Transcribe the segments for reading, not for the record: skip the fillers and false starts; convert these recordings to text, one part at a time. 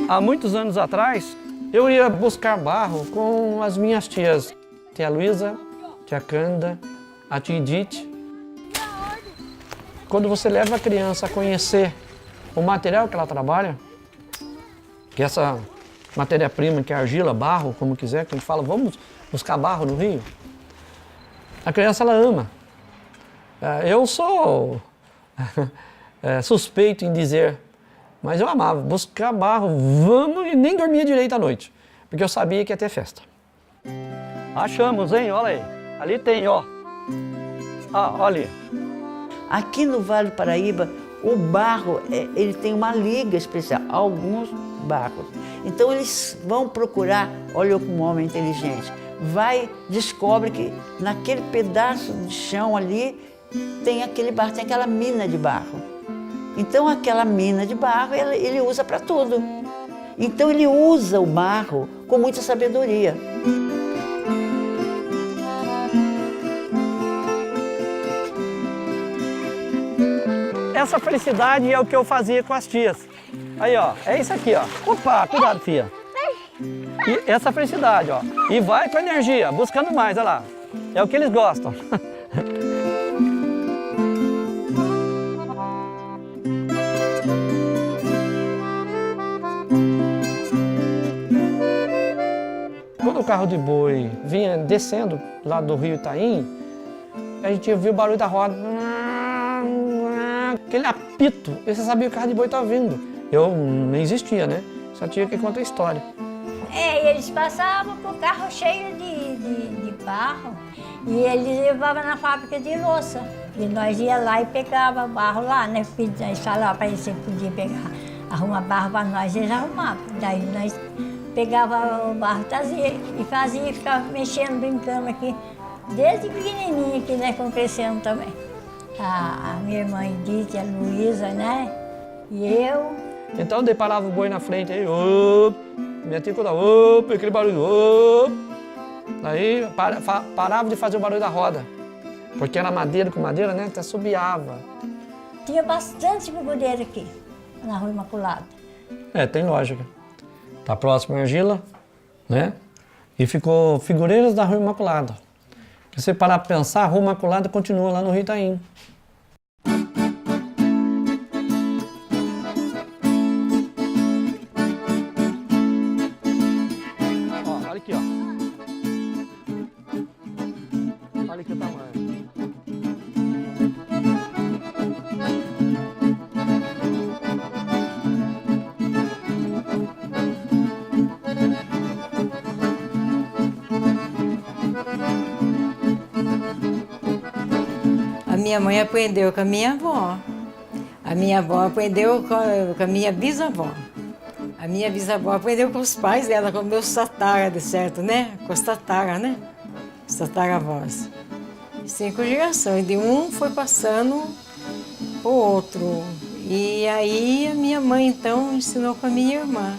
Há muitos anos atrás, eu ia buscar barro com as minhas tias. Tia Luísa, tia Cândida, a tia Edith. Quando você leva a criança a conhecer o material que ela trabalha, que é essa matéria-prima, que é argila, barro, como quiser, que a gente fala, vamos buscar barro no rio, a criança ela ama. Eu sou suspeito em dizer, mas eu amava buscar barro, vamos, e nem dormia direito à noite, porque eu sabia que ia ter festa. Achamos, hein? Olha aí. Ali tem, ó. Ah, olha ali. Aqui no Vale do Paraíba, o barro, ele tem uma liga especial, alguns barros. Então eles vão procurar, olha como homem inteligente, descobre que naquele pedaço de chão ali tem aquele barro, tem aquela mina de barro. Então aquela mina de barro ele usa para tudo. Então ele usa o barro com muita sabedoria. Essa felicidade é o que eu fazia com as tias. Aí, ó, é isso aqui, ó. Opa, cuidado, filha. E essa felicidade, ó. E vai com energia, buscando mais, olha lá. É o que eles gostam. Quando o carro de boi vinha descendo lá do rio Itaim, a gente ouvia o barulho da roda. Aquele apito, você sabia que o carro de boi estava vindo. Eu não existia, né? Só tinha que contar a história. E eles passavam com o carro cheio de barro e eles levavam na fábrica de louça. E nós ia lá e pegava barro lá, né? Nós falava para eles se podia pegar, arrumar barro para nós, eles arrumavam. Daí nós pegava o barro, trazia e fazia, ficava mexendo, brincando aqui. Desde pequenininha que nós fomos crescendo também. A minha irmã Edith, a Luísa, né? E eu. Então eu parava o boi na frente, aí, op, minha tia contava, op, aquele barulho, op. Aí parava de fazer o barulho da roda, porque era madeira com madeira, né? Até subiava. Tinha bastante figureira aqui, na Rua Imaculada. Tem lógica. Tá próximo a Argila, né? E ficou Figureiras da Rua Imaculada. Se você parar para pensar, a Rua Imaculada continua lá no Rio Itaim. Ó, olha aqui, ó. Olha aqui o tamanho. A minha mãe aprendeu com a minha avó. A minha avó aprendeu com a minha bisavó. A minha bisavó aprendeu com os pais dela, com meus tataras, certo, né? Com os tataras, né? Os tataravós. 5 gerações. De um foi passando o outro. E aí a minha mãe, então, ensinou com a minha irmã.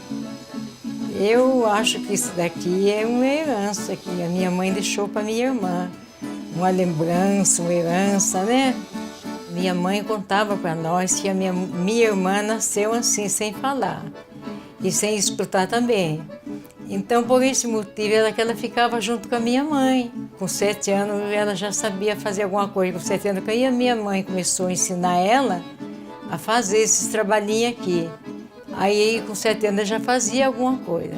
Eu acho que isso daqui é uma herança que a minha mãe deixou para minha irmã. Uma lembrança, uma herança, né? Minha mãe contava para nós que a minha irmã nasceu assim, sem falar e sem escutar também. Então, por esse motivo, ela ficava junto com a minha mãe. Com 7 anos, ela já sabia fazer alguma coisa. Com 7 anos, aí a minha mãe começou a ensinar ela a fazer esses trabalhinhos aqui. Aí, com 7 anos, ela já fazia alguma coisa.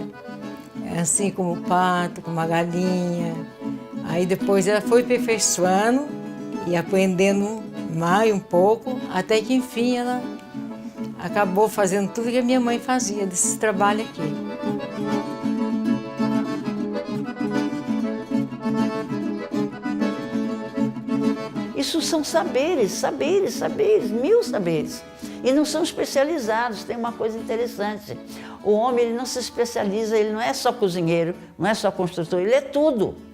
Assim como o pato, como a galinha. Aí depois ela foi aperfeiçoando e aprendendo mais um pouco, até que enfim ela acabou fazendo tudo que a minha mãe fazia, desses trabalhos aqui. Isso são saberes, saberes, saberes, 1000 saberes. E não são especializados, tem uma coisa interessante. O homem ele não se especializa, ele não é só cozinheiro, não é só construtor, ele é tudo.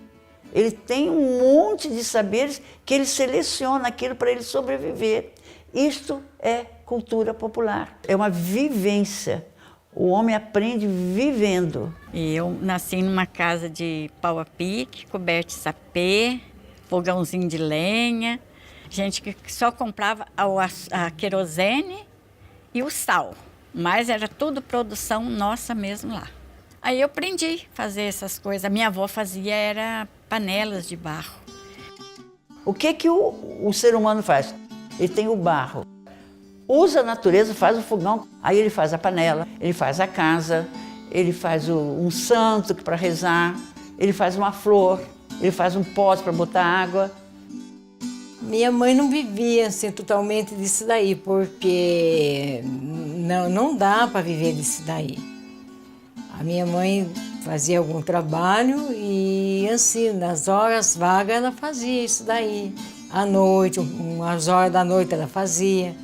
Ele tem um monte de saberes que ele seleciona aquilo para ele sobreviver. Isto é cultura popular, é uma vivência. O homem aprende vivendo. E eu nasci numa casa de pau a pique, coberta de sapê, fogãozinho de lenha, gente que só comprava a querosene e o sal, mas era tudo produção nossa mesmo lá. Aí eu aprendi a fazer essas coisas. A minha avó fazia era panelas de barro. O que o ser humano faz? Ele tem o barro. Usa a natureza, faz o fogão, aí ele faz a panela, ele faz a casa, ele faz um santo para rezar, ele faz uma flor, ele faz um pote para botar água. Minha mãe não vivia assim totalmente disso daí, porque não dá para viver disso daí. A minha mãe fazia algum trabalho e assim, nas horas vagas ela fazia isso daí. À noite, umas horas da noite ela fazia.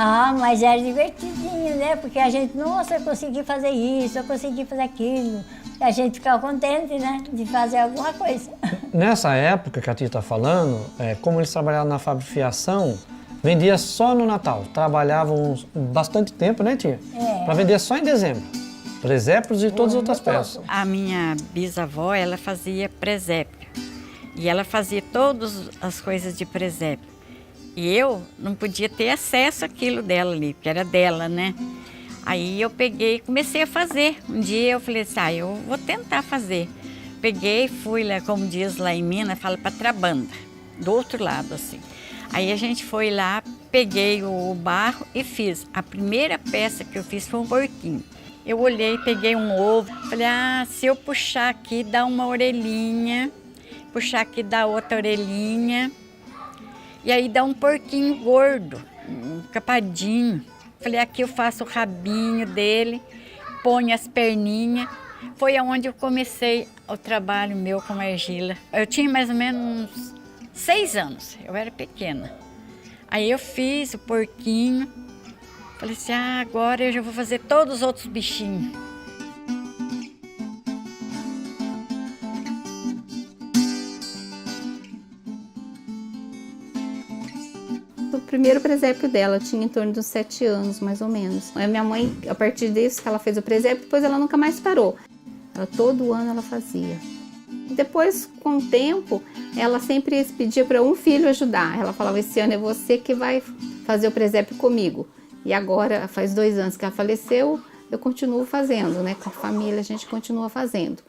Ah, mas era divertidinho, né? Porque a gente, nossa, eu consegui fazer isso, eu consegui fazer aquilo. E a gente ficava contente, né? De fazer alguma coisa. Nessa época que a tia está falando, como eles trabalhavam na fábrica de fiação, vendia só no Natal. Trabalhavam bastante tempo, né, tia? Para vender só em dezembro. Presépios e todas as outras peças. A minha bisavó, ela fazia presépio. E ela fazia todas as coisas de presépio. E eu não podia ter acesso àquilo dela ali, porque era dela, né? Aí eu peguei e comecei a fazer. Um dia eu falei assim, eu vou tentar fazer. Peguei, fui lá, como diz lá em Minas, fala para Trabanda, do outro lado, assim. Aí a gente foi lá, peguei o barro e fiz. A primeira peça que eu fiz foi um porquinho. Eu olhei, peguei um ovo, falei, se eu puxar aqui, dá uma orelhinha, puxar aqui, dá outra orelhinha. E aí dá um porquinho gordo, um capadinho. Falei, aqui eu faço o rabinho dele, ponho as perninhas. Foi aonde eu comecei o trabalho meu com argila. Eu tinha mais ou menos uns 6 anos, eu era pequena. Aí eu fiz o porquinho. Falei assim, agora eu já vou fazer todos os outros bichinhos. O primeiro presépio dela tinha em torno de uns 7 anos, mais ou menos. A minha mãe, a partir disso que ela fez o presépio, depois ela nunca mais parou. Todo ano ela fazia. E depois, com o tempo, ela sempre pedia para um filho ajudar. Ela falava, esse ano é você que vai fazer o presépio comigo. E agora, faz 2 anos que ela faleceu, eu continuo fazendo, né? Com a família a gente continua fazendo.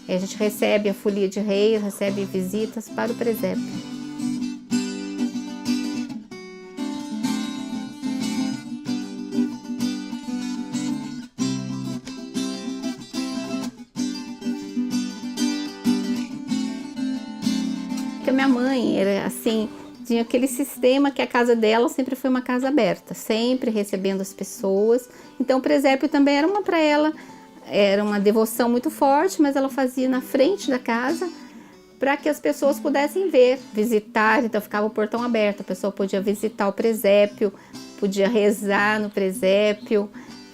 E a gente recebe a folia de reis, recebe visitas para o presépio. Minha mãe era assim, tinha aquele sistema que a casa dela sempre foi uma casa aberta, sempre recebendo as pessoas. Então o presépio também era para ela, era uma devoção muito forte, mas ela fazia na frente da casa para que as pessoas pudessem ver, visitar. Então ficava o portão aberto, a pessoa podia visitar o presépio, podia rezar no presépio,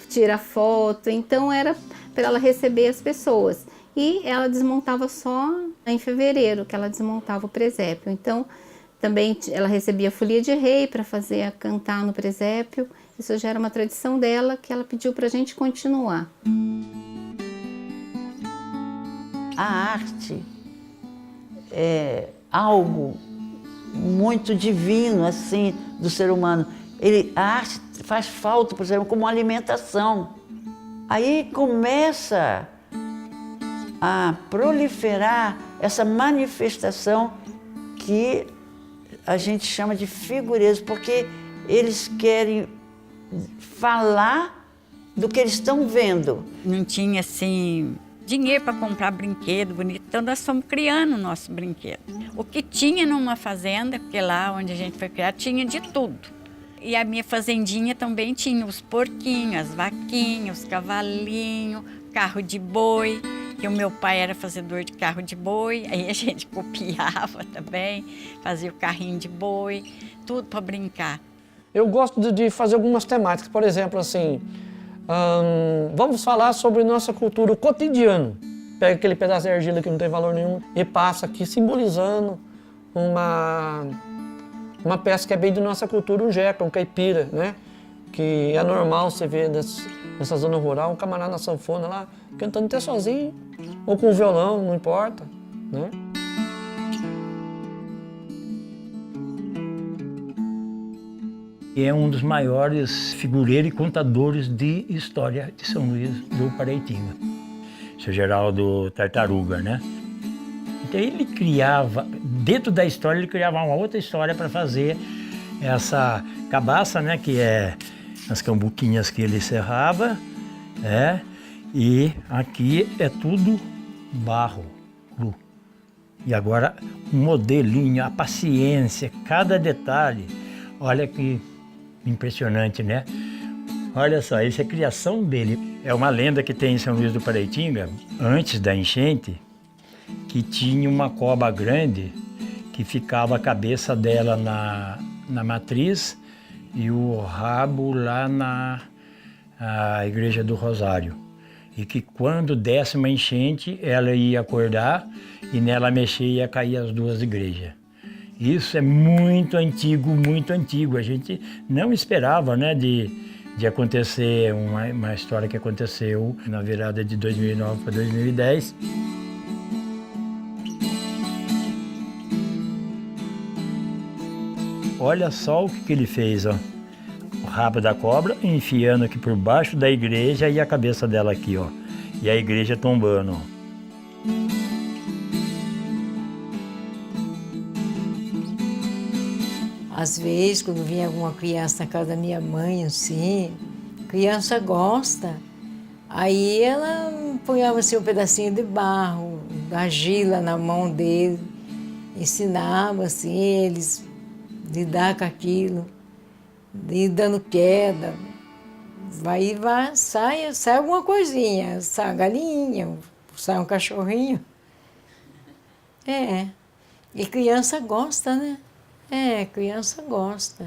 tirar foto. Então era para ela receber as pessoas. E ela desmontava só em fevereiro, que ela desmontava o presépio. Então, também ela recebia folia de rei para fazer cantar no presépio. Isso já era uma tradição dela, que ela pediu para a gente continuar. A arte é algo muito divino, assim, do ser humano. A arte faz falta, por exemplo, como alimentação. Aí começa a proliferar essa manifestação que a gente chama de figureiros, porque eles querem falar do que eles estão vendo. Não tinha, assim, dinheiro para comprar brinquedo bonito, então nós fomos criando o nosso brinquedo. O que tinha numa fazenda, porque lá onde a gente foi criar, tinha de tudo. E a minha fazendinha também tinha os porquinhos, as vaquinhas, os cavalinhos, carro de boi, que o meu pai era fazedor de carro de boi, aí a gente copiava também, fazia o carrinho de boi, tudo para brincar. Eu gosto de fazer algumas temáticas, por exemplo, assim, vamos falar sobre nossa cultura, o cotidiano. pega aquele pedaço de argila que não tem valor nenhum e passa aqui simbolizando uma peça que é bem de nossa cultura, um jeca, um caipira, né? Que é normal você ver nessa zona rural um camarada na sanfona lá cantando até sozinho, ou com violão, não importa, né? É um dos maiores figureiros e contadores de história de São Luís do Paraitinga, seu Geraldo Tartaruga, né? Então ele criava, dentro da história, ele criava uma outra história para fazer essa cabaça, né? Que é as cambuquinhas que ele serrava, né? E aqui é tudo barro cru. E agora um modelinho, a paciência, cada detalhe, olha que impressionante, né? Olha só, isso é criação dele. É uma lenda que tem em São Luís do Paraitinga, antes da enchente, que tinha uma cobra grande que ficava a cabeça dela na matriz e o rabo lá na Igreja do Rosário. E que quando desse uma enchente, ela ia acordar e nela mexer ia cair as duas igrejas. Isso é muito antigo. A gente não esperava, né, de acontecer uma história que aconteceu na virada de 2009 para 2010. Olha só o que ele fez, ó. O rabo da cobra enfiando aqui por baixo da igreja e a cabeça dela aqui, ó. E a igreja tombando, ó. Às vezes, quando vinha alguma criança na casa da minha mãe, assim, criança gosta. Aí ela punhava assim um pedacinho de barro, da argila na mão dele, ensinava assim eles lidar com aquilo, de dando queda. Sai alguma coisinha, sai uma galinha, sai um cachorrinho. E criança gosta, né? Criança gosta.